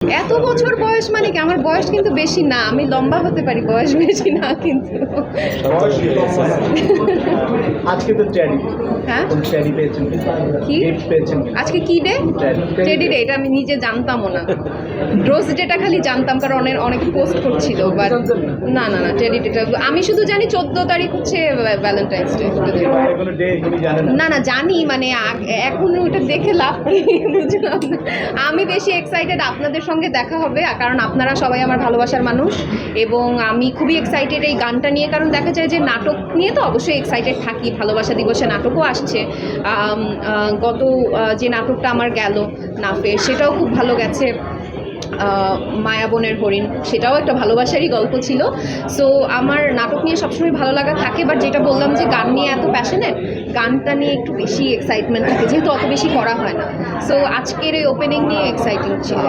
এত বছর বয়স মানে কি? আমার বয়স কিন্তু বেশি না, আমি লম্বা হতে পারি, বয়স বেশি না কিন্তু। আজকে তো টেডি, হ্যাঁ কোন টেডি পেয়েছেন? কি গিফট পেয়েছেন? আজকে কি ডে? Teddy day. এটা আমি নিজে জানতামও না। রোজ ডেটা খালি জানতাম কারণ অনেক পোস্ট করছিল, বাট না না না, টেডি ডেটা আমি শুধু জানি 14 তারিখ হচ্ছে ভ্যালেন্টাইন্স ডে। কোনো ডে এগুলি জানেন না? না না জানি, মানে এখন ওটা দেখে লাভ নেই, বুঝলাম না। আমি বেশি এক্সাইটেড আপনাদের সঙ্গে দেখা হবে, কারণ আপনারা সবাই আমার ভালোবাসার মানুষ এবং আমি খুবই এক্সাইটেড এই গানটা নিয়ে, কারণ দেখা যায় যে নাটক নিয়ে তো অবশ্যই এক্সাইটেড থাকি। ভালোবাসা দিবসে নাটকও আসছে, গত যে নাটকটা আমার গেল নাফে, সেটাও খুব ভালো গেছে। মায়াবনের হরিণ, সেটাও একটা ভালোবাসারই গল্প ছিল। সো আমার নাটক নিয়ে সবসময় ভালো লাগা থাকে, বাট যেটা বললাম যে গান নিয়ে এত প্যাশনেট, গানটা নিয়ে একটু বেশি এক্সাইটমেন্ট থাকে যেহেতু অত বেশি করা হয় না। সো আজকের এই ওপেনিং নিয়ে এক্সাইটেড ছিল।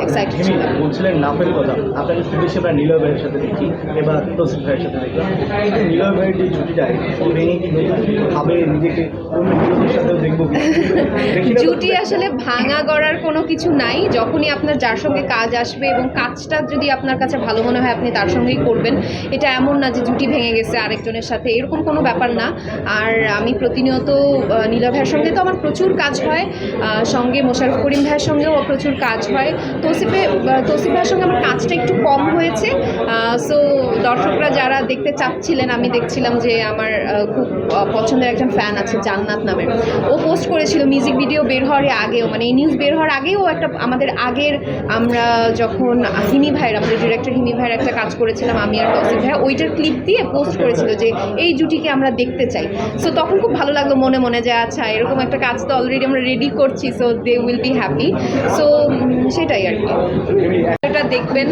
বলছিলেন নাফের কথা, আপনাকে শুধু সেবার নীলয় ভাইয়ের সাথে দেখি, এবার তৌসিফ ভাইয়ের সাথে দেখলাম। এই যে নীলয় ভাইয়ের যে জুটিটায় ভেঙে কি নতুনভাবে নিজেকে অন্য হিরোদের সাথেও দেখবো? জুটি আসলে ভাঙা গড়ার কোনো কিছু নাই। যখনই আপনার যার সঙ্গে কাজ আসবে এবং কাজটা যদি আপনার কাছে ভালো মনে হয় আপনি তার সঙ্গেই করবেন। এটা এমন না যে জুটি ভেঙে গেছে আরেকজনের সাথে, এরকম কোনো ব্যাপার না। আর আমি প্রতিনিয়ত নীলা ভাইয়ের সঙ্গে তো আমার প্রচুর কাজ হয়, সঙ্গে মোশাররফ করিম ভাইয়ের সঙ্গেও প্রচুর কাজ হয়। তৌসিফ ভাইয়ের সঙ্গে আমার কাজটা একটু কম হয়েছে। সো দর্শকরা যারা দেখতে চাচ্ছিলেন, আমি দেখছিলাম যে আমার খুব পছন্দের একজন ফ্যান আছে জান্নাত নামের, ও পোস্ট করেছিল মিউজিক ভিডিও বের হওয়ার আগেও, মানে এই নিউজ বের হওয়ার আগেও একটা আমাদের আগের, আমরা যখন হিমি ভাইয়ের, আমাদের ডিরেক্টর হিমি ভাইয়ের একটা কাজ করেছিলাম আমি আর তৌসিফ ভাই, ওইটার ক্লিপ দিয়ে পোস্ট করেছিল যে এই জুটিকে আমরা দেখতে চাই। সো তখন খুব ভালো লাগলো মনে মনে যে আচ্ছা এরকম একটা কাজ তো অলরেডি আমরা রেডি করছি, so they will be happy. So সেটাই আর কি। এটা দেখবেন,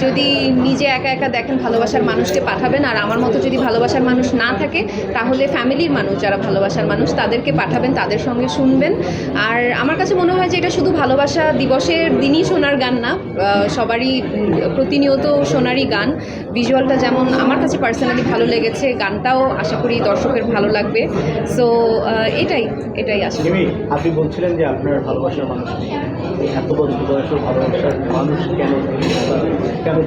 যদি নিজে একা একা দেখেন ভালোবাসার মানুষকে পাঠাবেন, আর আমার মতো যদি ভালোবাসার মানুষ না থাকে তাহলে ফ্যামিলির মানুষ যারা ভালোবাসার মানুষ তাদেরকে পাঠাবেন, তাদের সঙ্গে শুনবেন। আর আমার কাছে মনে হয় যে এটা শুধু ভালোবাসা দিবসের দিনই শোনার গান না, সবারই প্রতিনিয়ত শোনারই গান। ভিজুয়ালটা যেমন আমার কাছে পার্সোনালি ভালো লেগেছে, গানটাও আশা করি দর্শকের ভালো লাগবে। সো এটাই আসলে। আপনি বলছিলেন যে আপনার ভালোবাসার মানুষ, এত বছর বয়সের ভালোবাসার মানুষ কেন